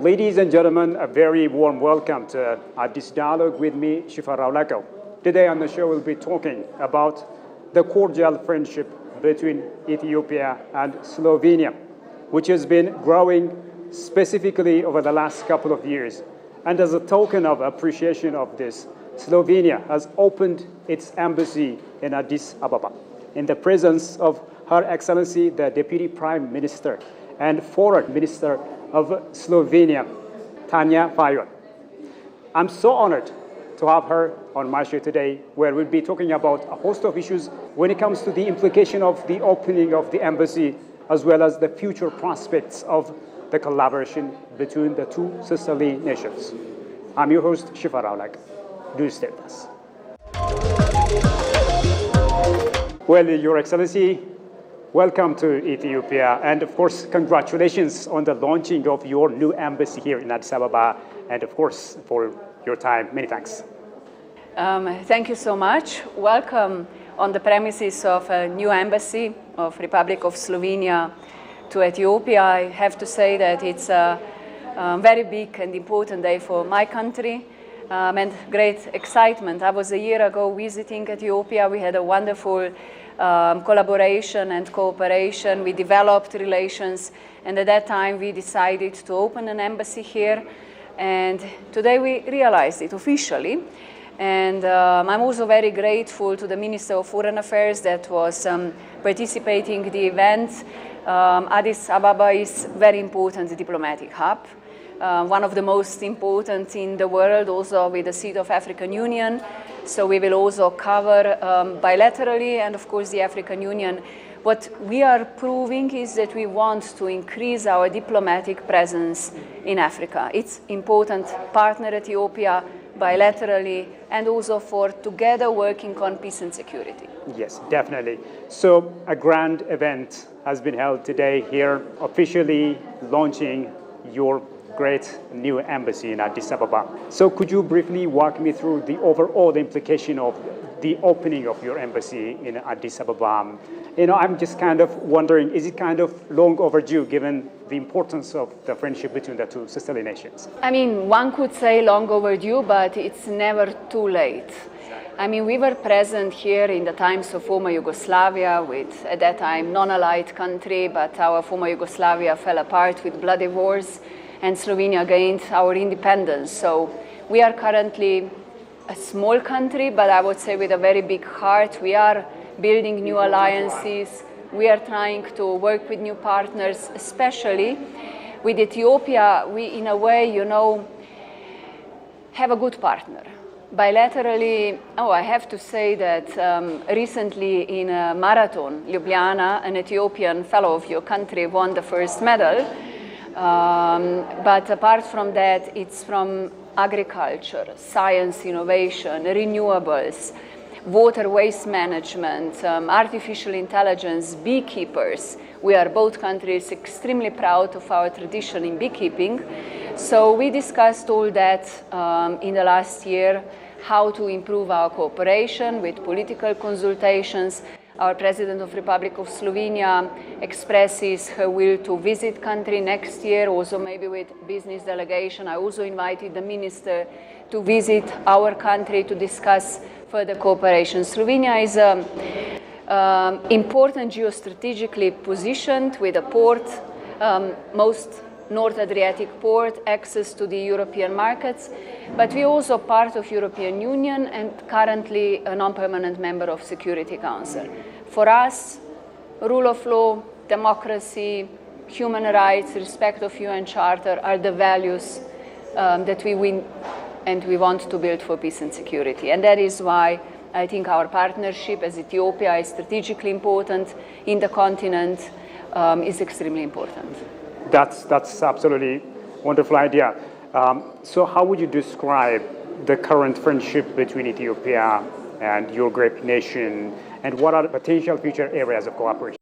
Ladies and gentlemen, a very warm welcome to AddisDialogue with me, Shifa Raulako. Today on the show, we'll be talking about the cordial friendship between Ethiopia and Slovenia, which has been growing specifically over the last couple of years. And as a token of appreciation of this, Slovenia has opened its embassy in Addis Ababa in the presence of Her Excellency, the Deputy Prime Minister and Foreign Minister of Slovenia, Tanja Fajon. I'm so honored to have her on my show today, where we'll be talking about a host of issues when it comes to the implication of the opening of the embassy, as well as the future prospects of the collaboration between the two sisterly nations. I'm your host, Shifa Raulak. Do stay with us. Well, Your Excellency, welcome to Ethiopia, and of course, congratulations on the launching of your new embassy here in Addis Ababa, and of course, for your time. Many thanks. Thank you so much. Welcome on the premises of a new embassy of Republic of Slovenia to Ethiopia. I have to say that it's a very big and important day for my country, and great excitement. I was a year ago visiting Ethiopia. We had a wonderful collaboration and cooperation. We developed relations, and at that time we decided to open an embassy here, and today we realized it officially. And I'm also very grateful to the Minister of Foreign Affairs that was participating in the event. Addis Ababa is a very important diplomatic hub, one of the most important in the world, also with the seat of African Union. So we will also cover bilaterally, and of course the African Union. What we are proving is that we want to increase our diplomatic presence in Africa. It's important partner Ethiopia bilaterally, and also for together working on peace and security. Yes, definitely. So a grand event has been held today here, officially launching your great new embassy in Addis Ababa. So could you briefly walk me through the overall implication of the opening of your embassy in Addis Ababa? I'm just kind of wondering, is it kind of long overdue given the importance of the friendship between the two sisterly nations? I mean, one could say long overdue, but it's never too late. I mean, we were present here in the times of former Yugoslavia with, at that time, non-allied country, but our former Yugoslavia fell apart with bloody wars, and Slovenia gained our independence. So we are currently a small country, but I would say with a very big heart. We are building new alliances. We are trying to work with new partners, especially with Ethiopia. We, in a way, have a good partner. Bilaterally, I have to say that recently in a marathon, Ljubljana, an Ethiopian fellow of your country won the first medal. But apart from that, it's from agriculture, science, innovation, renewables, water waste management, artificial intelligence, beekeepers. We are both countries extremely proud of our tradition in beekeeping. So we discussed all that in the last year, how to improve our cooperation with political consultations. Our President of Republic of Slovenia expresses her will to visit country next year, also maybe with business delegation. I also invited the minister to visit our country to discuss further cooperation. Slovenia is important geostrategically positioned with a port, most North Adriatic port, access to the European markets, but we're also part of European Union and currently a non-permanent member of Security Council. For us, rule of law, democracy, human rights, respect of UN Charter are the values that we win and we want to build for peace and security. And that is why I think our partnership as Ethiopia is strategically important in the continent, is extremely important. That's absolutely wonderful idea. So how would you describe the current friendship between Ethiopia and your great nation, and what are the potential future areas of cooperation?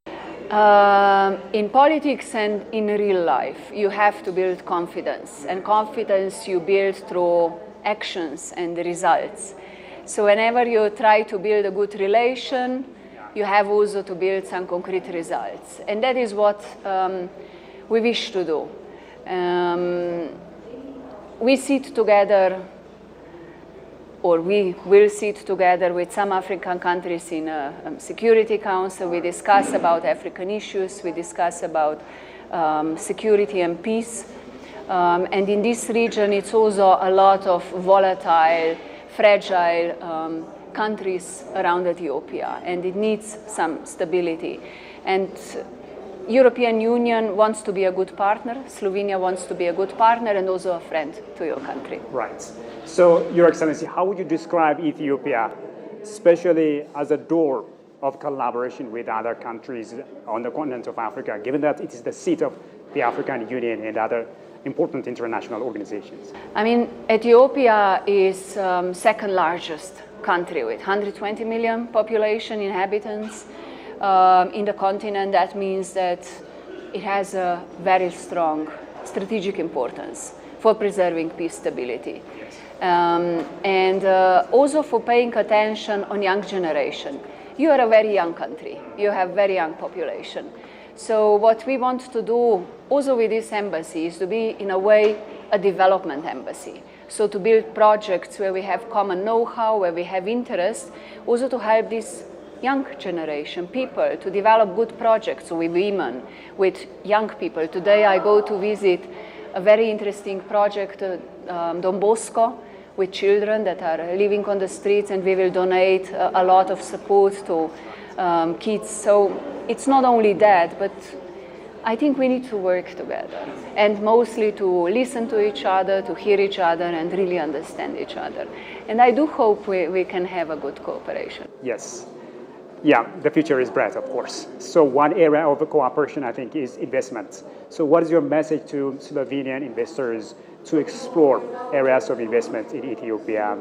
In politics and in real life, you have to build confidence, and confidence you build through actions and results. So whenever you try to build a good relation, you have also to build some concrete results. And that is what we wish to do. we sit together, or we will sit together with some African countries in a Security Council. We discuss about African issues. We discuss about security and peace. And in this region, it's also a lot of volatile, fragile countries around Ethiopia, and it needs some stability. And European Union wants to be a good partner. Slovenia wants to be a good partner and also a friend to your country. Right. So, Your Excellency, how would you describe Ethiopia, especially as a door of collaboration with other countries on the continent of Africa, given that it is the seat of the African Union and other important international organizations? I mean, Ethiopia is second largest country with 120 million population inhabitants. In the continent, that means that it has a very strong strategic importance for preserving peace, stability, and also for paying attention on young generation. You are a very young country. You have very young population. So what we want to do also with this embassy is to be, in a way, a development embassy. So to build projects where we have common know-how, where we have interest, also to help this young generation, people, to develop good projects with women, with young people. Today I go to visit a very interesting project, Don Bosco, with children that are living on the streets, and we will donate a lot of support to kids. So it's not only that, but I think we need to work together, and mostly to listen to each other, to hear each other, and really understand each other. And I do hope we can have a good cooperation. Yes. Yeah, the future is bright, of course. So one area of cooperation, I think, is investment. So what is your message to Slovenian investors to explore areas of investment in Ethiopia?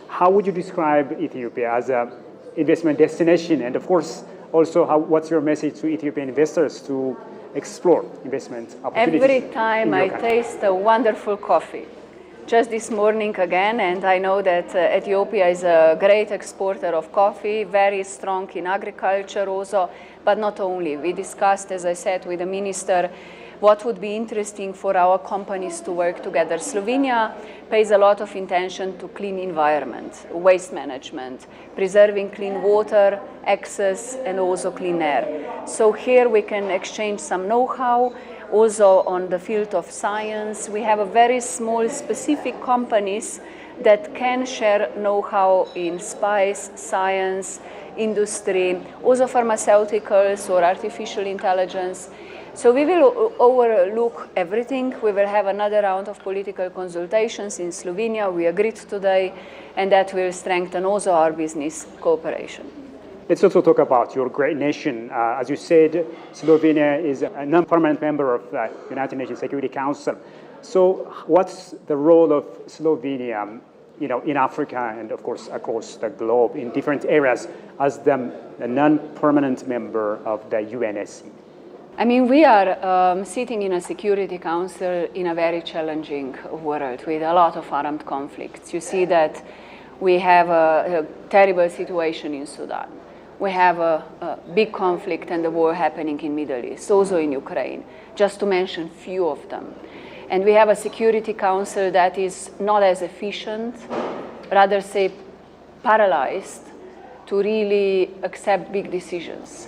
How would you describe Ethiopia as an investment destination? And of course, also, what's your message to Ethiopian investors to explore investment opportunities? Every time I taste a wonderful coffee. Just this morning again, and I know that Ethiopia is a great exporter of coffee, very strong in agriculture also, but not only. We discussed, as I said, with the minister, what would be interesting for our companies to work together. Slovenia pays a lot of attention to clean environment, waste management, preserving clean water, access, and also clean air. So here we can exchange some know-how. Also on the field of science, we have a very small specific companies that can share know-how in spice, science, industry, also pharmaceuticals or artificial intelligence. So we will overlook everything. We will have another round of political consultations in Slovenia. We agreed today, and that will strengthen also our business cooperation. Let's also talk about your great nation. As you said, Slovenia is a non-permanent member of the United Nations Security Council. So what's the role of Slovenia, in Africa and, of course, across the globe in different areas as the non-permanent member of the UNSC? I mean, we are sitting in a Security Council in a very challenging world with a lot of armed conflicts. You see that we have a terrible situation in Sudan. We have a big conflict and a war happening in Middle East, also in Ukraine, just to mention few of them. And we have a Security Council that is not as efficient, rather say paralyzed to really accept big decisions.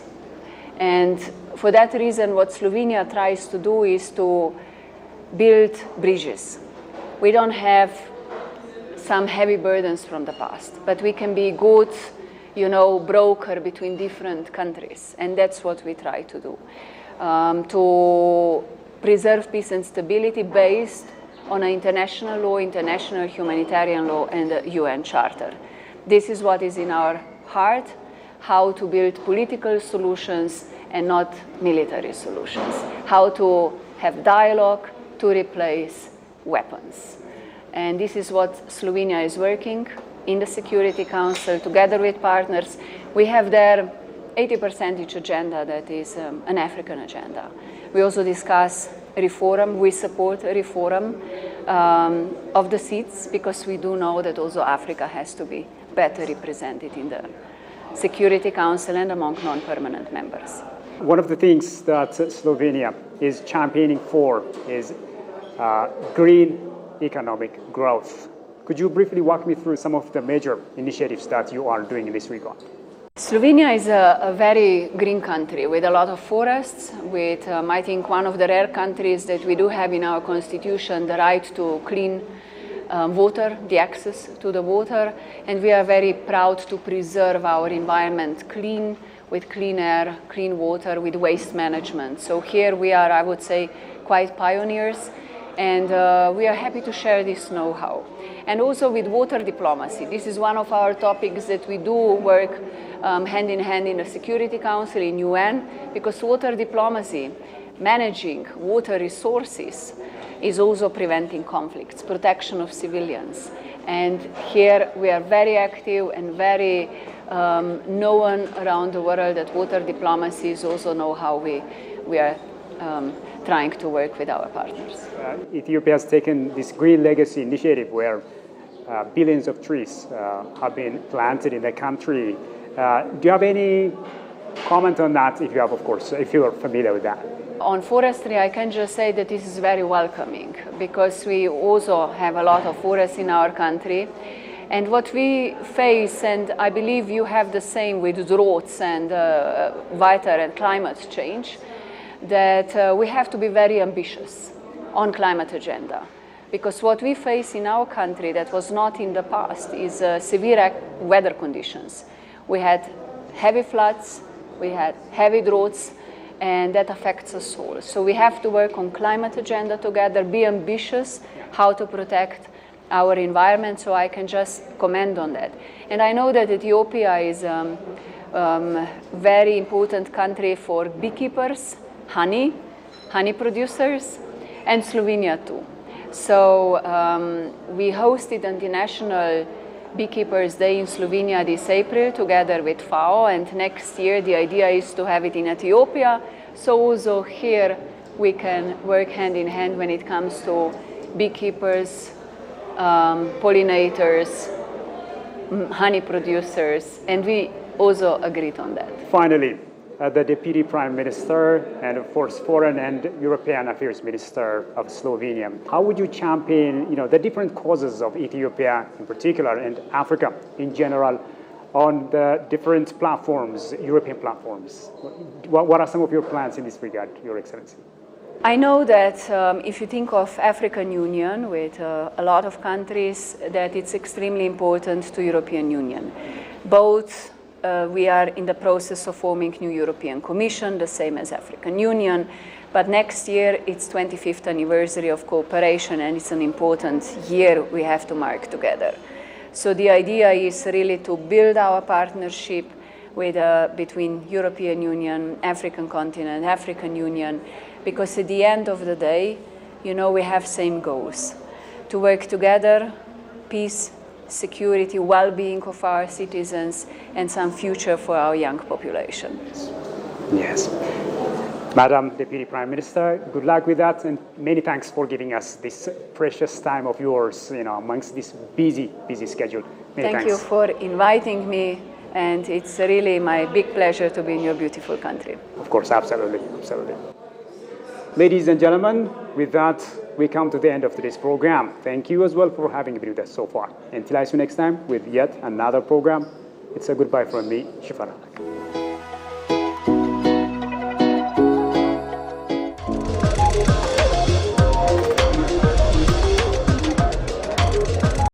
And for that reason, what Slovenia tries to do is to build bridges. We don't have some heavy burdens from the past, but we can be good broker between different countries, and that's what we try to do, to preserve peace and stability based on international law, international humanitarian law, and the UN Charter. This is what is in our heart, how to build political solutions and not military solutions, how to have dialogue to replace weapons. And this is what Slovenia is working in the Security Council, together with partners. We have there 80% agenda that is an African agenda. We also discuss reform. We support reform of the seats, because we do know that also Africa has to be better represented in the Security Council and among non-permanent members. One of the things that Slovenia is championing for is green economic growth. Could you briefly walk me through some of the major initiatives that you are doing in this regard? Slovenia is a very green country with a lot of forests, with, I think, one of the rare countries that we do have in our constitution the right to clean water, the access to the water, and we are very proud to preserve our environment clean, with clean air, clean water, with waste management. So here we are, I would say, quite pioneers, and we are happy to share this know-how. And also with water diplomacy. This is one of our topics that we do work hand in hand in the Security Council, in UN, because water diplomacy, managing water resources, is also preventing conflicts, protection of civilians. And here we are very active and very known around the world that water diplomacy is also know how we are trying to work with our partners. Ethiopia has taken this Green Legacy initiative where billions of trees have been planted in the country. Do you have any comment on that, if you have, of course, if you are familiar with that? On forestry, I can just say that this is very welcoming because we also have a lot of forests in our country. And what we face, and I believe you have the same with droughts and weather and climate change, that we have to be very ambitious on climate agenda. Because what we face in our country that was not in the past is severe weather conditions. We had heavy floods, we had heavy droughts, and that affects us all. So we have to work on climate agenda together, be ambitious, how to protect our environment, so I can just comment on that. And I know that Ethiopia is a very important country for beekeepers, honey producers, and Slovenia too. So we hosted an International Beekeepers Day in Slovenia this April together with FAO, and next year the idea is to have it in Ethiopia. So also here we can work hand in hand when it comes to beekeepers, pollinators, honey producers, and we also agreed on that. Finally, the Deputy Prime Minister and, of course, Foreign and European Affairs Minister of Slovenia. How would you champion, the different causes of Ethiopia in particular and Africa in general on the different platforms, European platforms? What are some of your plans in this regard, Your Excellency? I know that if you think of African Union with a lot of countries, that it's extremely important to European Union. Both we are in the process of forming new European Commission, the same as African Union, but next year it's 25th anniversary of cooperation, and it's an important year we have to mark together. So the idea is really to build our partnership with, between European Union, African continent, African Union, because at the end of the day, we have same goals. To work together, peace, security, well-being of our citizens, and some future for our young population. Yes. Madam Deputy Prime Minister, good luck with that, and many thanks for giving us this precious time of yours, amongst this busy schedule. Thank you for inviting me, and it's really my big pleasure to be in your beautiful country. Of course, absolutely. Ladies and gentlemen, with that, we come to the end of today's program. Thank you as well for having been with us so far. Until I see you next time with yet another program, it's a goodbye from me, Shifa.